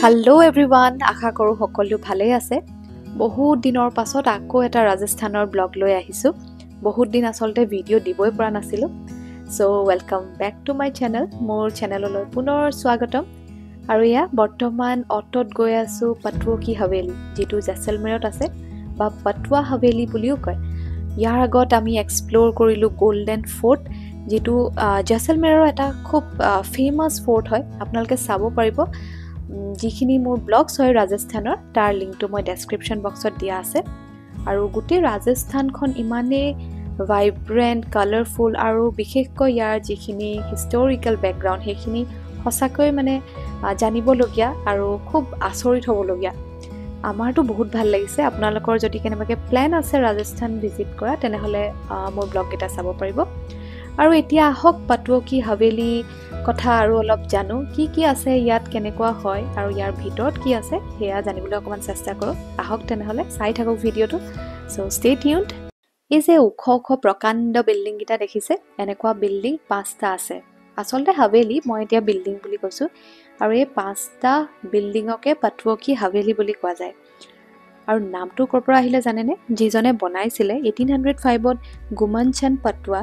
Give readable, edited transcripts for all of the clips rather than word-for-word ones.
Hello everyone आशा करूँ সকলো ভালেই আছে বহুত দিনৰ পাছত আকৌ এটা ৰাজস্থানৰ ব্লগ লৈ আহিছো বহুত দিন আসলতে ভিডিও দিবই পৰা নাছিলো so welcome back to my channel মোৰ চেনেললৈ পুনৰ স্বাগতম আৰু ইয়া বৰ্তমান অটত গৈ আছো পটুৱা কি হাভেলি যেটো জেসলমেৰত আছে বা পটুৱা হাভেলি বুলিও কয় ইয়াৰ আগত আমি এক্সপ্লোৰ কৰিলো গোল্ডেন ফোৰ্ট যেটো জেসলমেৰৰ এটা খুব ফেমাস ফোৰ্ট হয় আপোনালোকে চাব পাৰিব যিখিনি মোৰ ব্লগছ হয় ৰাজস্থানৰ তাৰ লিংকটো মই ডেসক্ৰিপচন বক্সত দিয়া আছে আৰু গোটেই ৰাজস্থানখন ইমানে ভাইব্ৰেন্ট কালাৰফুল আৰু বিশেষকৈ ইয়াৰ যিখিনি হিষ্টৰিকেল বেকগ্ৰাউণ্ড সেইখিনি সঁচাকৈ মানে জানিবলগীয়া আৰু খুব আচৰিত হ'বলগীয়া আমাৰটো বহুত ভাল লাগিছে আপোনালোকৰ যদি কেনেবাকে প্ল্যান আছে ৰাজস্থান ভিজিট কৰা তেনেহলে মোৰ ব্লগ এটা চাব পাৰিব আৰু এতিয়া আহক পটুৱা কি হাভেলি কথা আৰু অলপ জানো কি আছে ইয়াত কেনেকুৱা হয় আৰু ইয়াৰ ভিতৰত কি আছে হেয়া জানিবলৈ অকমান চেষ্টা কৰো আহক তেনেহলে চাই থাকক ভিডিওটো সো ষ্টে টিউনড এই যে ওখ প্ৰকাণ্ড বিল্ডিং গিটা দেখিছে এনেকুৱা বিল্ডিং 5টা আছে আসলতে হাভেলি মই এতিয়া বিল্ডিং বুলি কৈছো আৰু এই 5টা বিল্ডিংকে পটুৱা কি হাভেলি বুলি কোৱা যায় আৰু নামটো কৰ পৰা আহিলে জানেনে যিজনে বনাইছিলে 1805ত গুমনচন্দ পটুৱা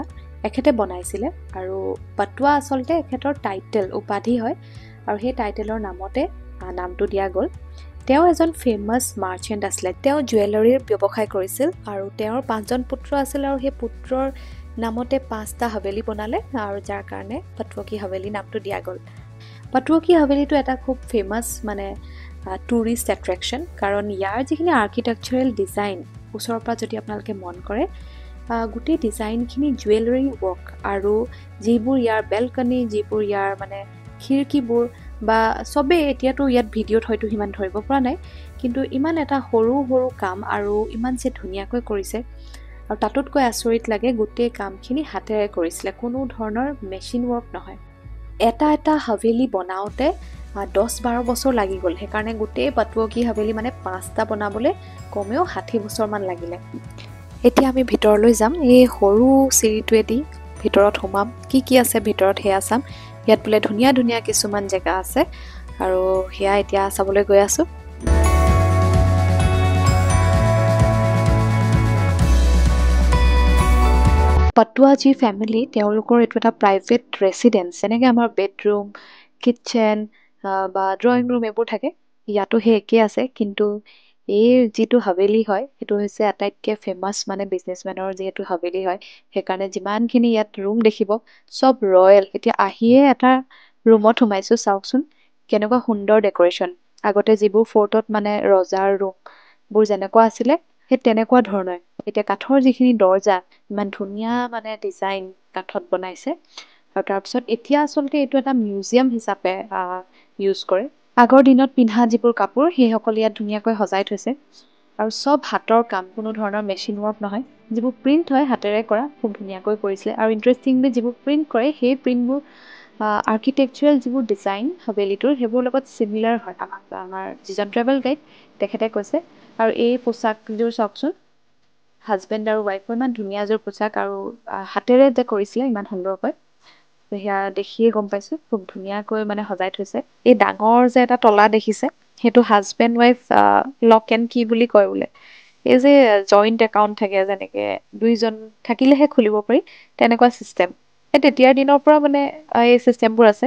এখেতে বনাইছিলে আৰু পটুৱা আসলতে এখেতৰ টাইটেল উপাধি হয় আৰু সেই টাইটেলৰ নামতে নামটো দিয়া গল তেওঁ এজন ফেমাস মাৰ্চেন্ট আছিল তেওঁ জুৱেলাৰীৰ ব্যৱসায় কৰিছিল আৰু তেওঁৰ 5জন পুত্ৰ আছিল আৰু সেই পুত্ৰৰ নামতে 5টা হাভেলি বনালে আৰু যাৰ কাৰণে পটুৱা কি হাভেলি নামটো দিয়া গল পটুৱা কি হাভেলিটো এটা খুব ফেমাস মানে টুৰিষ্ট এট্ৰেকশন কাৰণ ইয়াৰ যিখিনি আৰ্কিটেকচাৰেল ডিজাইন ওচৰৰ পৰা যদি আপোনালোকে মন কৰে গুটি ডিজাইনখিনি জুৱেলাৰী ওয়াৰ্ক আৰু যিবোৰ ইয়াৰ বেলকনি যিবোৰ ইয়াৰ মানে খিৰকিবোৰ বা সবে এতিয়াতো ইয়াত ভিডিওত হয়তো হিমান ধৰিব পৰা নাই কিন্তু ইমান এটা সৰু কাম আৰু ইমান যে ধুনিয়াকৈ কৰিছে আৰু তাততকৈ আচৰিত লাগে গুটি কামখিনি হাতেৰে কৰিছিল কোনো ধৰণৰ মেচিন ওয়াৰ্ক নহয় এটা হাভেলি বনাওতে 10-12 বছৰ লাগি গল হেকাৰণে গুটি পটুৱা কি হাভেলি মানে 5টা বনাবলে কমেও 60 বছৰ মান লাগিলে এতিয়া আমি ভিতৰলৈ যাম এই সৰু চিৰিটোৱেদি ভিতৰত সোমাম কি আছে ভিতৰত হেয়া চাম ইয়াত বলে ধুনিয়া কিছুমান জায়গা আছে আৰু হেয়া এতিয়া চাবলৈ গৈ আছো পটুৱা জি ফ্যামিলি তেওঁলোকৰ এটো এটা প্ৰাইভেট ৰেসিডেন্স এনেকে আমাৰ বেডৰুম কিচেন বা ড্ৰয়িং ৰুম এবোৰ থাকে ইয়াতো হে একে আছে কিন্তু এই যেটো হাভেলি হয় এটো হৈছে আটাইতকে ফেমাস মানে বিজনেসম্যানৰ যেটো হাভেলি হয় হেকাৰণে যিমানখিনি ইয়াত ৰুম দেখিব সব ৰয়েল এতিয়া আহিয়ে এটা ৰুমত সোমাইছো চাওকচোন কেনেকুৱা সুন্দৰ ডেকোৰেশন আগতে যিবোৰ ফৰ্টত মানে ৰজাৰ ৰুম বোৰ যেনেকুৱা আছিলে হে তেনেকুৱা ধৰণৰ এতিয়া কাঠৰ যিখিনি দৰ্জা ইমান ধুনিয়া মানে ডিজাইন কাঠত বনাইছে আৰু তাৰ পিছত এতিয়া আসলতে এটো এটা মিউজিয়াম হিচাপে ইউজ কৰে আগৰ দিনত পিন্ধা যিবোৰ কাপোৰ সেই সকল ইয়াত ধুনিয়াকৈ সজাই থৈছে আৰু সব হাতৰ কাম কোনো ধৰণৰ মেচিন ওয়াৰ্ক নহয় যিবোৰ প্ৰিন্ট হয় হাতেৰে কৰা খুব ধুনিয়াকৈ কৰিছিল আৰু ইন্টাৰেষ্টিংলি যিবোৰ প্ৰিন্ট কৰে সেই প্ৰিন্টবোৰ আৰ্কিটেকচাৰেল যিবোৰ ডিজাইন হাভেলিটোৰ হেবোৰ লগত সিমিলাৰ হয় আমাৰ যিজন ট্ৰেভেল গাইড তেখেতে কৈছে আৰু এই পোছাকযোৰ চাওকচোন হাজবেন্ড আৰু ওয়াইফৰ ইমান ধুনিয়াজোৰ পোছাক আৰু হাতেৰে যে কৰিছিল ইমান সুন্দৰকৈ হেয়া দেখিয়ে গম পাইছো খুব ধুনিয়াকৈ মানে সজাই থৈছে এই ডাঙৰ যে এটা তলা দেখিছে হেতু হাজবেন্ড ওয়াইফ লক এণ্ড কি বুলি কয় বোলে এই যে জয়েন্ট একাউন্ট থাকে যেনেকে দুইজন থাকিলেহে খুলিব পাৰি তেনেকুৱা সিস্টেম এই তেতিয়াৰ দিনৰ পৰা মানে এই সিস্টেমবোৰ আছে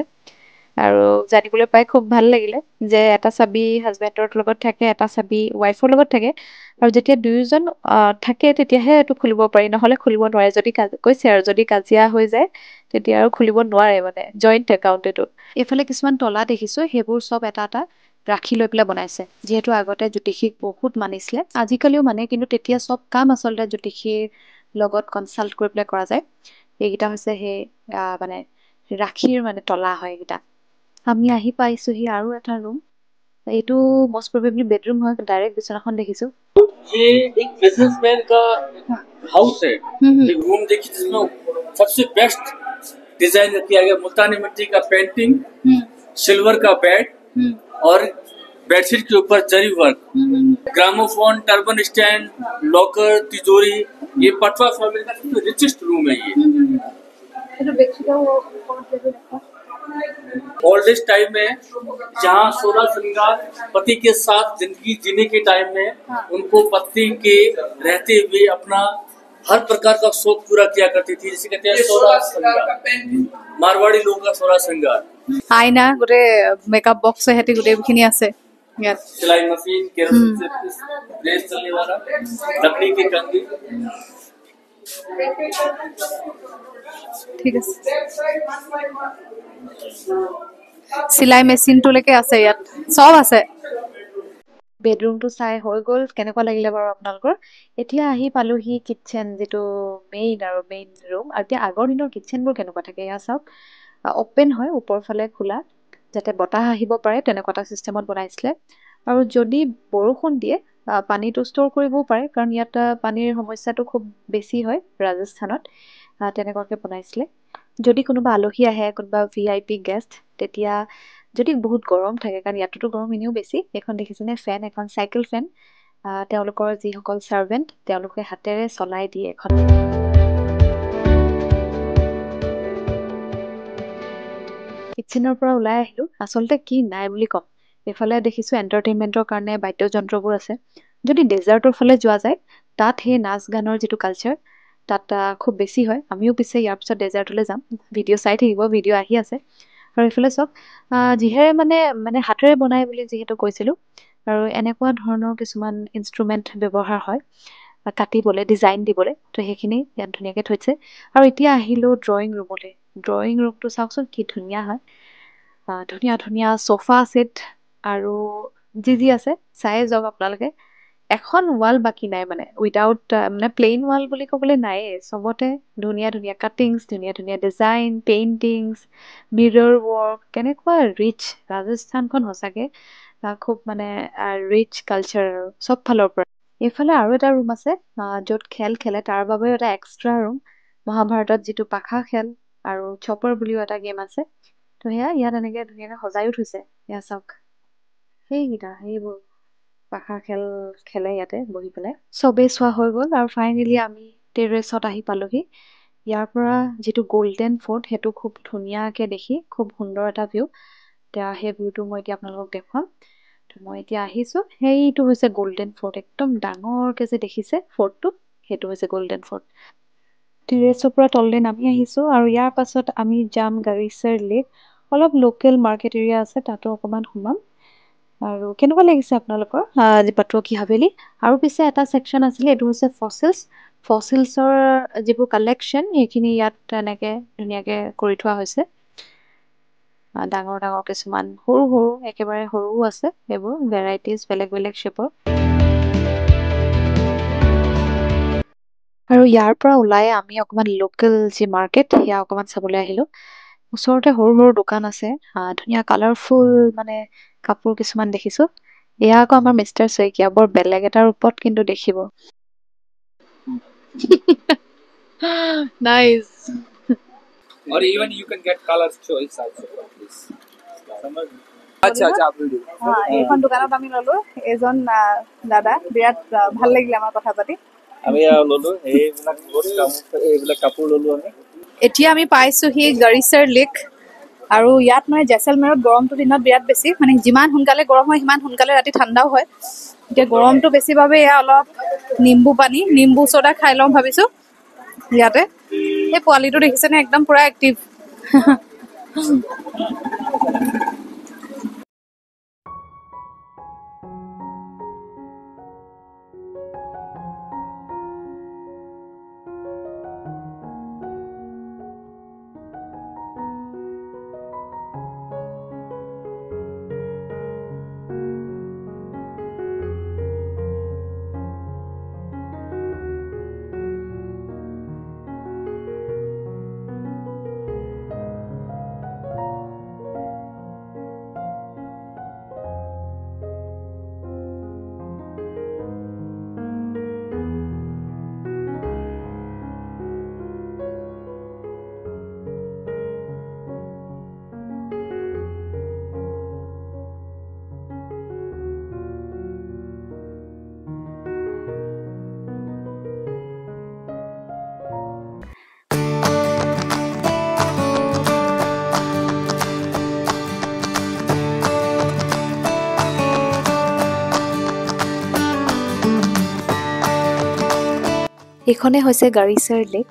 আৰু জানিবলৈ পাই খুব ভাল লাগিলে যে এটা চাবি হাজবেন্ডৰ লগত থাকে এটা চাবি ওয়াইফৰ লগত থাকে আৰু যেতিয়া দুইজন থাকে তেতিয়াহে এটো খুলিব পাৰি নহলে খুলিব নোৱাৰে যদি কৈছে আৰু যদি কাজিয়া হৈ যায় তেতিয়া আৰু খুলিব নোৱাৰে মানে জয়েন্ট একাউন্ট এটো এফালে কিছুমান তলা দেখিছো হেবোৰ সব এটা ৰাখি লৈ পেলাই বনাইছে যেহেতু আগতে জ্যোতিষিক বহুত মানিছিলে আজিকালিও মানে কিন্তু তেতিয়া সব কাম আসলতে জ্যোতিষিৰ লগত কনসাল্ট কৰি পেলাই কৰা যায় এইগিটা হৈছে হে মানে ৰাখিৰ মানে তলা হয় এইগিটা আমি আহি পাইছোহি আৰু এটা ৰুম এইটো মোষ্ট প্ৰবেবলি বেডৰুম হয় ডাইৰেক্ট বিছনাখন দেখিছো ये एक बिजनेसमैन का हाउस है एक रूम देखिए जिसमें सबसे बेस्ट डिजाइन किया गया मुल्तानी मिट्टी का पेंटिंग सिल्वर का बेड और बेडशीट के ऊपर zari work gramophone turban stand locker तिजोरी ये पटवा फैमिली का सबसे रिचेस्ट रूम है ये ओल्डेस्ट टाइम में जहाँ 16 श्रृंगार पति के साथ जिंदगी जीने के टाइम में उनको पति के रहते हुए अपना हर प्रकार का शौक पूरा किया करती थी, जिसे कहते हैं 16 श्रृंगार, मारवाड़ी लोगों का 16 श्रृंगार। आईना गोटे मेकअप बॉक्स हेती गोटेखिनि আছে ইয়াত सिलाई मशीन, केरोसिन से प्रेस चलने वाला, लकड़ी के कंघी। ঠিক আছে सिलाई মেচিনটোলৈকে আছে ইয়াত সব আছে বেডৰুমটো চাই হৈ গ'ল কেনেকুৱা লাগিলে বাৰু আপোনালোকৰ এতিয়া আহি পালোহি কিচেন যেটো মেইন ৰুম আৰু এতিয়া আগৰ দিনৰ কিচেনবোৰ কেনেকুৱা থাকে এয়া চাওক ওপেন হয় ওপৰ ফালে খোলা যাতে বতাহ আহিব পাৰে তেনেকুৱা এটা সিস্টেমত বনাইছিলে আৰু যদি বৰষুণ দিয়ে পানীটো ষ্ট'ৰ কৰিবও পাৰে কাৰণ ইয়াত পানীৰ সমস্যাটো খুব বেছি হয় ৰাজস্থানত তেনেকুৱাকৈ বনাইছিলে যদি কোনোবা আলহী আহে কোনোবা ভিআইপি গেষ্ট তেতিয়া যদি বহুত গৰম থাকে কাৰণ ইয়াততো গৰম এনেও বেছি এখন দেখিছেনে ফেন এখন চাইকেল ফেন তেওঁলোকৰ যিসকল সাৰ্ভেন্ট তেওঁলোকে হাতেৰে চলাই দিয়ে এখন কিচেনৰ পৰা ওলাই আহিলো আসলতে কি নাই বুলি কম এফালে দেখিছো এন্টাৰটেইনমেন্টৰ কাৰণে বাদ্যযন্ত্ৰবোৰ আছে যদি ডেজাৰ্টৰ ফালে যোৱা যায় তাত হে নাচ গানৰ যেটো কালচাৰ তাত খুব বেছি হয় আমিও পিছে ইয়াৰ পিছত ডেজাৰ্টলৈ যাম ভিডিঅ' চাই থাকিব ভিডিঅ' আহি আছে আৰু এফালে সব যিহেৰে মানে হাতেৰে বনাই বুলি যেহেতু কৈছিলো আৰু এনেকুৱা ধৰণৰ কিছুমান ইনস্ট্ৰুমেন্ট ব্যৱহাৰ হয় কাটিবলে ডিজাইন দিবলে তো সেইখিনি ইয়াত ধুনীয়াকৈ থৈছে আৰু এতিয়া আহিলো ড্ৰয়িং ৰুমলৈ ড্ৰয়িং ৰুমটো চাওকচোন কি ধুনীয়া হয় ধুনীয়া ধুনীয়া সোফা সেট আৰু যি আছে চাই যাওক আপোনালোকে এখন ওয়াল বাকি নাই মানে উইদাউট মানে প্লেইন ওয়াল বুলি ক'বলৈ নাই সবতে ধুনীয়া ধুনীয়া কাটিংছ ধুনীয়া ধুনীয়া ডিজাইন পেইন্টিংছ মিৰৰ ৱৰ্ক কেনেকুৱা ৰিচ ৰাজস্থানখন সঁচাকে খুব মানে ৰিচ কালচাৰ সব ফালৰ পৰা এইফালে আৰু এটা ৰুম আছে য'ত খেল খেলে তাৰ বাবে এটা এক্সট্ৰা ৰুম মহাভাৰতত যিটো পাখা খেল আৰু চপাৰ বুলিও এটা গেম আছে তো সেয়া ইয়াত এনেকৈ ধুনীয়াকৈ সজাইও থৈছে এয়া চাওক সেইবোৰ পাখা খেল খেলে ইয়াতে বহি পেলাই চবেই চোৱা হৈ গ'ল আৰু ফাইনেলি আমি টেৰেছত আহি পালোহি ইয়াৰ পৰা যিটো গোল্ডেন ফৰ্ট সেইটো খুব ধুনীয়াকৈ দেখি খুব সুন্দৰ এটা ভিউ এতিয়া সেই ভিউটো মই এতিয়া আপোনালোকক দেখুৱাম তো মই এতিয়া আহিছোঁ সেইটো হৈছে গোল্ডেন ফৰ্ট একদম ডাঙৰকৈ যে দেখিছে ফৰ্টটো সেইটো হৈছে গোল্ডেন ফৰ্ট টেৰেছৰ পৰা তললৈ নামি আহিছোঁ আৰু ইয়াৰ পাছত আমি যাম গাৰিছাৰ লেক অলপ লোকেল মাৰ্কেট এৰিয়া আছে তাতো অকণমান সোমাম আৰু কেনেকুৱা লাগিছে আপোনালোকৰ পাটুৱাকি হাভেলি আৰু পিছে এটা সেকশন আছিলে এইটো হৈছে ফসিলছৰ যিবোৰ কালেকশ্যন সেইখিনি ইয়াত এনেকৈ ধুনীয়াকৈ কৰি থোৱা হৈছে ডাঙৰ ডাঙৰ কিছুমান সৰু একেবাৰে সৰুও আছে এইবোৰ ভেৰাইটিজ বেলেগ বেলেগ শ্বেপৰ আৰু ইয়াৰ পৰা ওলাই আমি অকণমান লোকেল যি মাৰ্কেট সেয়া অকণমান চাবলৈ আহিলোঁ ওচৰতে সৰু দোকান আছে ধুনীয়া কালাৰফুল মানে কাপোৰ কিছুমান দেখিছোঁ এয়া আকৌ আমাৰ মিষ্টাৰ শইকীয়া বৰ বেলেগ এটা ৰূপত কিন্তু দেখিব nice or even you can get color choice also from this. আচ্ছা आप वीडियो এইখন দোকানত আমি ললো এজন দাদা বিৰাট ভাল লাগিলে আমাৰ কথা পাতি আমি ললো এইবিলাক কাপোৰ ললো আমি এতিয়া আমি পাইছোহি গাৰিছাৰ লেক আৰু ইয়াত মানে জেচলমেৰত গৰমটো দিনত বিৰাট বেছি মানে যিমান সোনকালে গৰম হয় সিমান সোনকালে ৰাতি ঠাণ্ডাও হয় এতিয়া গৰমটো বেছি বাবে এয়া অলপ নিম্বু চ'ডা খাই লওঁ ভাবিছোঁ ইয়াতে এই পোৱালিটো দেখিছেনে একদম পুৰা এক্টিভ এইখনে হৈছে গাৰিছাৰ লেক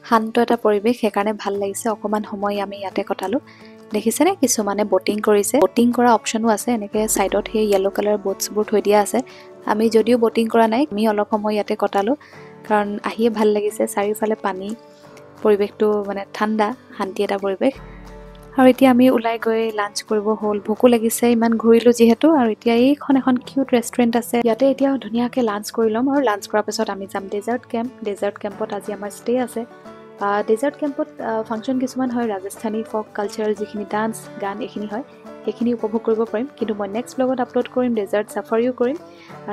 শান্ত এটা পৰিৱেশ সেইকাৰণে ভাল লাগিছে অকমান সময় আমি ইয়াতে কটালো দেখিছেনে কিছুমানে বোটিং কৰিছে বোটিং কৰা অপচনো আছে এনেকে সাইডত হে ইয়েলো কালাৰ বোটছবোৰ থৈ দিয়া আছে আমি যদিও বোটিং কৰা নাই আমি অলপ সময় ইয়াতে কটালো কাৰণ আহিয়ে ভাল লাগিছে চাৰিওফালে পানী পৰিৱেশটো মানে ঠাণ্ডা শান্তি এটা পৰিৱেশ আৰু এতিয়া আমি উলাই গৈ লাঞ্চ কৰিব হ'ল ভোকো লাগিছে ইমান ঘূৰিলো যিহেতু আৰু এতিয়া এইখন এখন কিউট ৰেষ্টুৰেন্ট আছে ইয়াতে এতিয়া ধুনীয়াকে লাঞ্চ কৰি লম আৰু লাঞ্চ কৰাৰ পিছত আমি যাম ডেজাৰ্ট কেম্পত আজি আমাৰ ষ্টে আছে ডেজাৰ্ট কেম্পত ফাংচন কিছুমান হয় ৰাজস্থানী ফক কালচাৰেল যিখিনি ডান্স গান এইখিনি হয় সেইখিনি উপভোগ কৰিব পাৰিম কিন্তু মই নেক্সট ব্লগত আপলোড কৰিম ডেজাৰ্ট সাফাৰিও কৰিম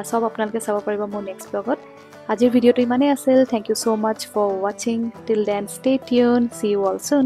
সব আপোনালোকে চাব পাৰিব মোৰ নেক্সট ব্লগত আজিৰ ভিডিঅ'টো ইমানেই আছিল thank you so much for watching till then stay tune see you all soon